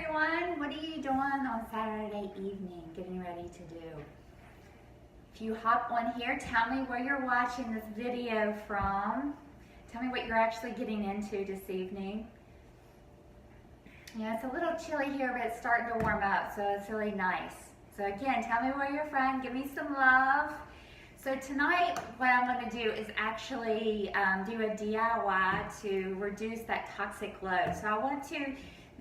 everyone. What are you doing on Saturday evening, getting ready to do? If you hop on here, tell me where you're watching this video from. Tell me what you're actually getting into this evening. Yeah, it's a little chilly here, but it's starting to warm up, so it's really nice. So again, tell me where you're from, give me some love. So tonight, what I'm going to do is actually do a DIY to reduce that toxic load. So I want to,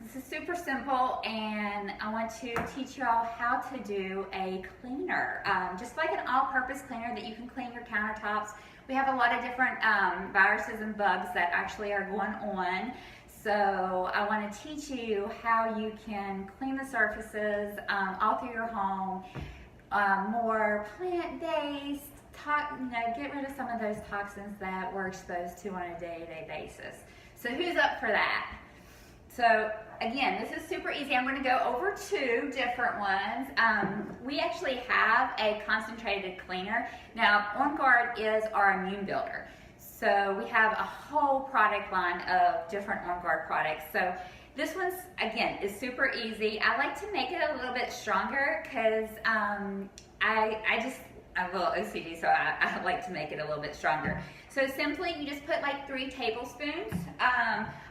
this is super simple, and I want to teach you all how to do a cleaner. Just like an all-purpose cleaner that you can clean your countertops. We have a lot of different viruses and bugs that actually are going on. So I want to teach you how you can clean the surfaces all through your home. More plant-based, get rid of some of those toxins that we're exposed to on a day-to-day basis. So who's up for that? So again, this is super easy. I'm going to go over two different ones. We actually have a concentrated cleaner. Now, On Guard is our immune builder. So we have a whole product line of different On Guard products. So this one's, again, is super easy. I like to make it a little bit stronger because I'm a little OCD, so I like to make it a little bit stronger. So simply, you just put like 3 tablespoons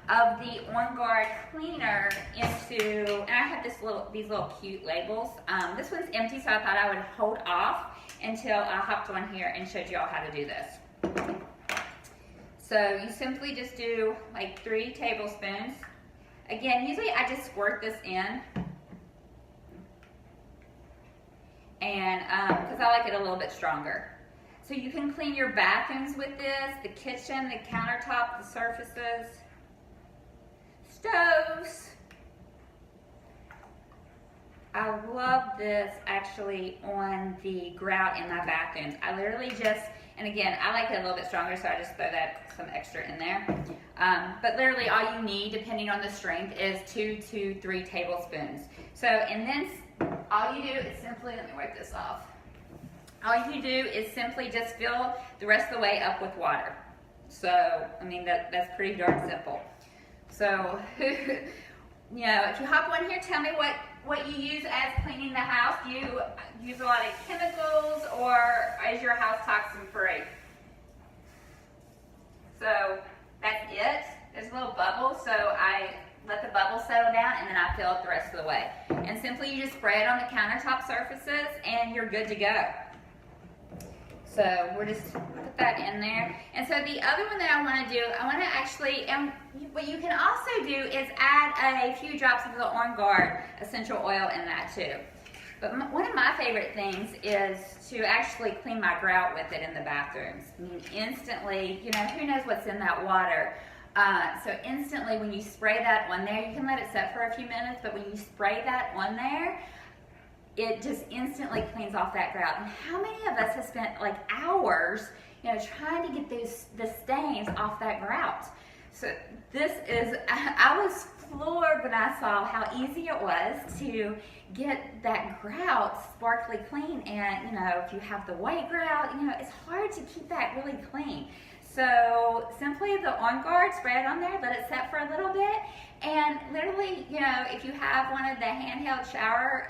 of the On Guard cleaner into, and I have these little cute labels. This one's empty, so I thought I would hold off until I hopped on here and showed you all how to do this. So you simply just do like 3 tablespoons. Again, usually I just squirt this in, and because I like it a little bit stronger. So you can clean your bathrooms with this, the kitchen, the countertop, the surfaces, stoves. I love this actually on the grout in my bathrooms. I literally just, and again, I like it a little bit stronger, so I just throw that some extra in there. But literally all you need, depending on the strength, is 2 to 3 tablespoons. So, and then all you do is simply, let me wipe this off. All you do is simply just fill the rest of the way up with water. So, I mean, that's pretty darn simple. So, if you hop on here, tell me what you use as cleaning the house. Do you use a lot of chemicals, or is your house toxin free? So that's it. There's a little bubble, so I let the bubble settle down and then I fill it the rest of the way. And simply you just spray it on the countertop surfaces and you're good to go. So we'll just put that in there. And so the other one that I want to do, I want to actually, and what you can also do is add a few drops of the On Guard essential oil in that too. But one of my favorite things is to actually clean my grout with it in the bathrooms. I mean, instantly, who knows what's in that water. So instantly when you spray that on there, you can let it set for a few minutes, but when you spray that on there, it just instantly cleans off that grout. And how many of us have spent like hours, trying to get the stains off that grout? So this is, I was floored when I saw how easy it was to get that grout sparkly clean. And if you have the white grout, it's hard to keep that really clean. So simply the On Guard, spray it on there, let it set for a little bit, and literally, if you have one of the handheld shower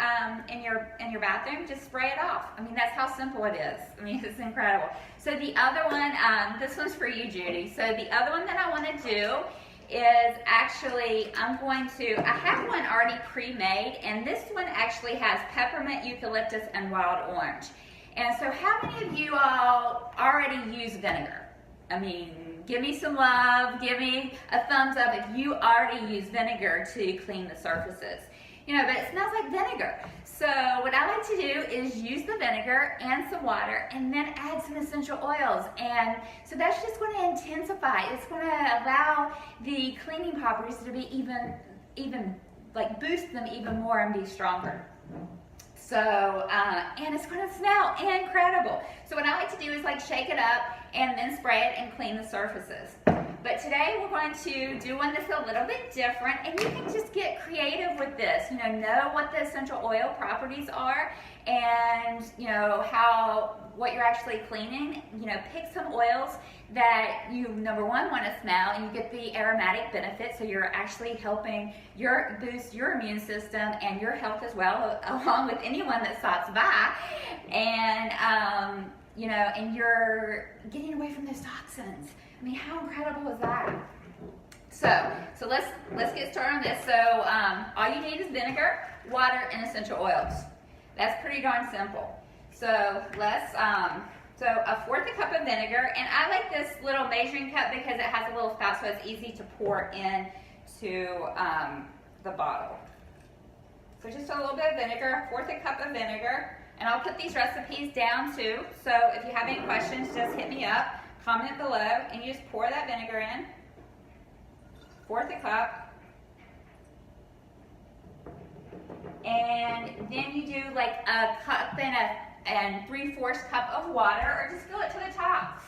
in your bathroom, just spray it off. I mean, that's how simple it is. I mean, it's incredible. So the other one, this one's for you, Judy. So the other one that I want to do is actually, I have one already pre-made, and this one actually has peppermint, eucalyptus, and wild orange. And so how many of you all already use vinegar? I mean, give me some love, give me a thumbs up if you already use vinegar to clean the surfaces. But it smells like vinegar. So what I like to do is use the vinegar and some water and then add some essential oils. And so that's just going to intensify. It's going to allow the cleaning properties to be even like boost them even more and be stronger. So, and it's going to smell incredible. So what I like to do is like shake it up and then spray it and clean the surfaces. But today we're going to do one that's a little bit different, and you can just get creative with this. Know what the essential oil properties are, and how what you're actually cleaning, pick some oils that you, number one, want to smell, and you get the aromatic benefit, so you're actually helping boost your immune system and your health as well, along with anyone that stops by. And, and you're getting away from those toxins. I mean, how incredible is that? So let's get started on this. So all you need is vinegar, water, and essential oils. That's pretty darn simple. So let's, so a fourth a cup of vinegar, and I like this little measuring cup because it has a little spout, so it's easy to pour into the bottle. So just a little bit of vinegar, a fourth a cup of vinegar, and I'll put these recipes down too. So if you have any questions, just hit me up, comment below, and you just pour that vinegar in. Fourth a cup. And then you do like a cup and 3/4 cup of water, or just fill it to the top.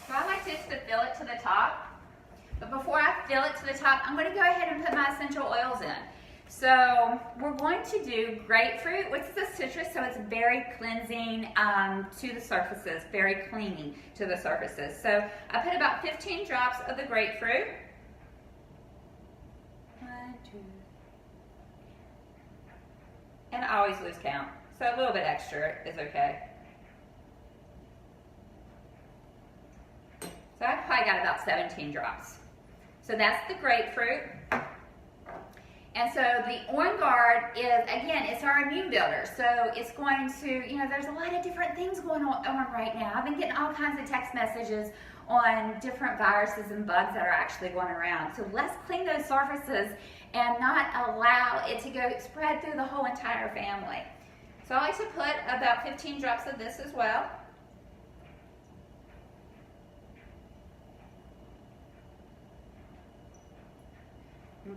So I like just to fill it to the top. But before I fill it to the top, I'm going to go ahead and put my essential oils in. So we're going to do grapefruit, which is a citrus, so it's very cleansing to the surfaces, very cleaning to the surfaces. So I put about 15 drops of the grapefruit. 1, 2. And I always lose count, so a little bit extra is okay. So I probably got about 17 drops. So that's the grapefruit. And so the On Guard is, again, it's our immune builder. So it's going to, there's a lot of different things going on right now. I've been getting all kinds of text messages on different viruses and bugs that are actually going around. So let's clean those surfaces and not allow it to go spread through the whole entire family. So I like to put about 15 drops of this as well.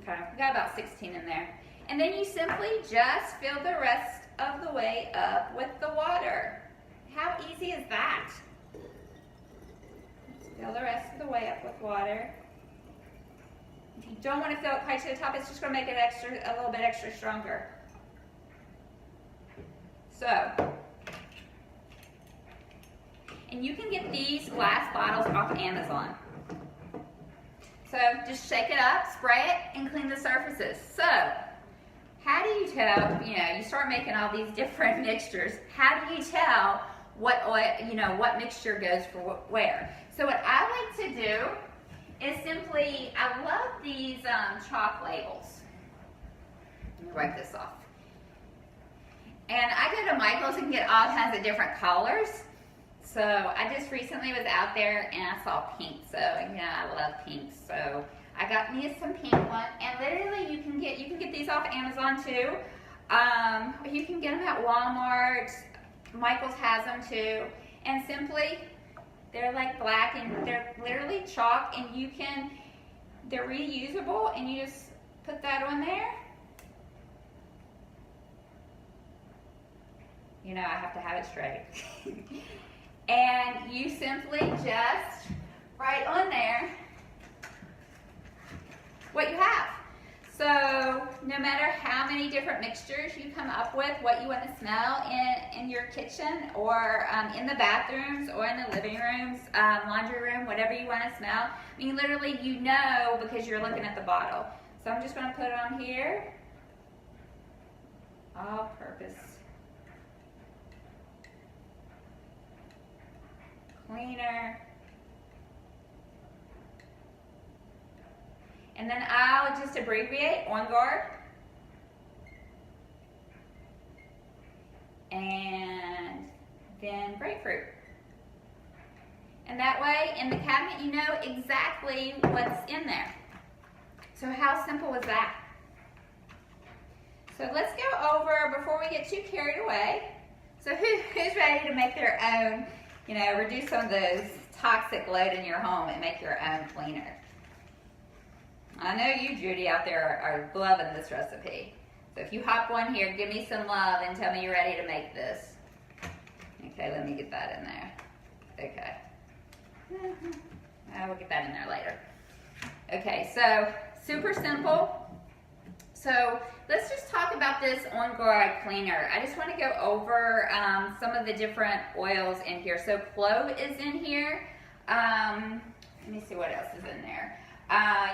Okay, we got about 16 in there. And then you simply just fill the rest of the way up with the water. How easy is that? Fill the rest of the way up with water. If you don't want to fill it quite to the top, it's just going to make it a little bit extra stronger. So, and you can get these glass bottles off Amazon. So just shake it up, spray it, and clean the surfaces. So how do you tell, you start making all these different mixtures, how do you tell what oil, what mixture goes for where? So what I like to do is simply, I love these chalk labels. Let me wipe this off. And I go to Michael's and get all kinds of different colors. So I just recently was out there and I saw pink. So I love pink. So I got me some pink one. And literally you can get these off Amazon too. You can get them at Walmart. Michael's has them too. And simply, they're like black and they're literally chalk, and they're reusable, and you just put that on there. I have to have it straight. And you simply just write on there what you have. So no matter how many different mixtures you come up with, what you want to smell in your kitchen, or in the bathrooms, or in the living rooms, laundry room, whatever you want to smell, I mean, literally because you're looking at the bottle. So I'm just going to put it on here. All purpose cleaner. And then I'll just abbreviate On Guard. And then grapefruit. And that way, in the cabinet, you know exactly what's in there. So how simple is that? So let's go over, before we get too carried away, so who's ready to make their own, reduce some of those toxic load in your home and make your own cleaner? I know you, Jodi, out there are loving this recipe. So if you hop on here, give me some love and tell me you're ready to make this. Okay, let me get that in there. Okay. We'll get that in there later. Okay, so super simple. So let's just talk about this On Guard cleaner. I just want to go over some of the different oils in here. So clove is in here. Let me see what else is in there.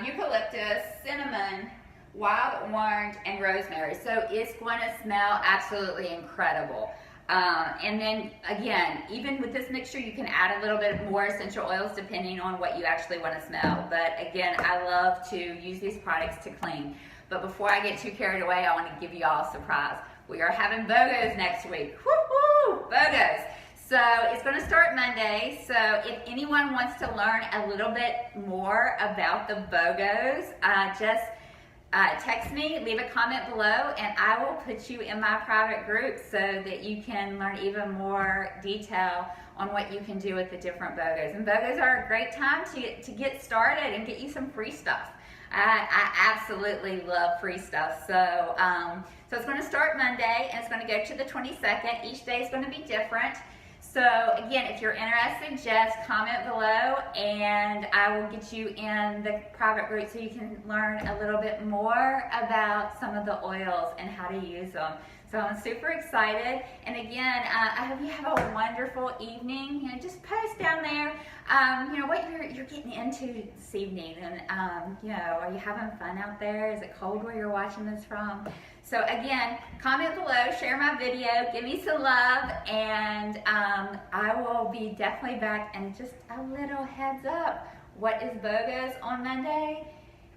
Eucalyptus, cinnamon, wild orange, and rosemary. So it's going to smell absolutely incredible. And then again, even with this mixture, you can add a little bit more essential oils depending on what you actually want to smell. But again, I love to use these products to clean. But before I get too carried away, I want to give you all a surprise. We are having BOGOs next week. Woo-hoo! BOGOs. So it's going to start Monday. So if anyone wants to learn a little bit more about the BOGOs, just text me, leave a comment below, and I will put you in my private group so that you can learn even more detail on what you can do with the different BOGOs. And BOGOs are a great time to get started and get you some free stuff. I absolutely love free stuff. So, so it's going to start Monday and it's going to go to the 22nd. Each day is going to be different. So again, if you're interested, just comment below and I will get you in the private group so you can learn a little bit more about some of the oils and how to use them. So I'm super excited. And again, I hope you have a wonderful evening. You know, just post down there, you know, what you're getting into this evening. And, you know, are you having fun out there? Is it cold where you're watching this from? So again, comment below, share my video, give me some love, and I will be definitely back. And just a little heads up, what is BOGOs on Monday?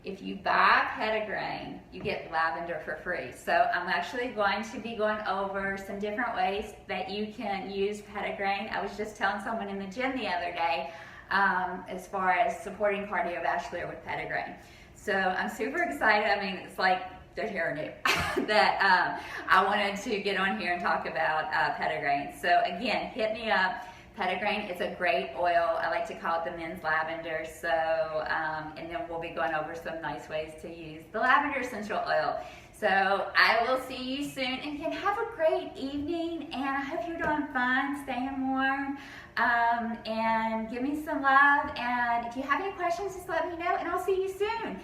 If you buy Petitgrain, you get lavender for free. So I'm actually going to be going over some different ways that you can use Petitgrain. I was just telling someone in the gym the other day as far as supporting cardiovascular with Petitgrain. So I'm super excited. I mean, it's like the hairdo that I wanted to get on here and talk about Petitgrain. So again, hit me up. Petitgrain is a great oil. I like to call it the men's lavender. So, and then we'll be going over some nice ways to use the lavender essential oil. So I will see you soon. And again, have a great evening. And I hope you're doing fine, staying warm. And give me some love. And if you have any questions, just let me know. And I'll see you soon.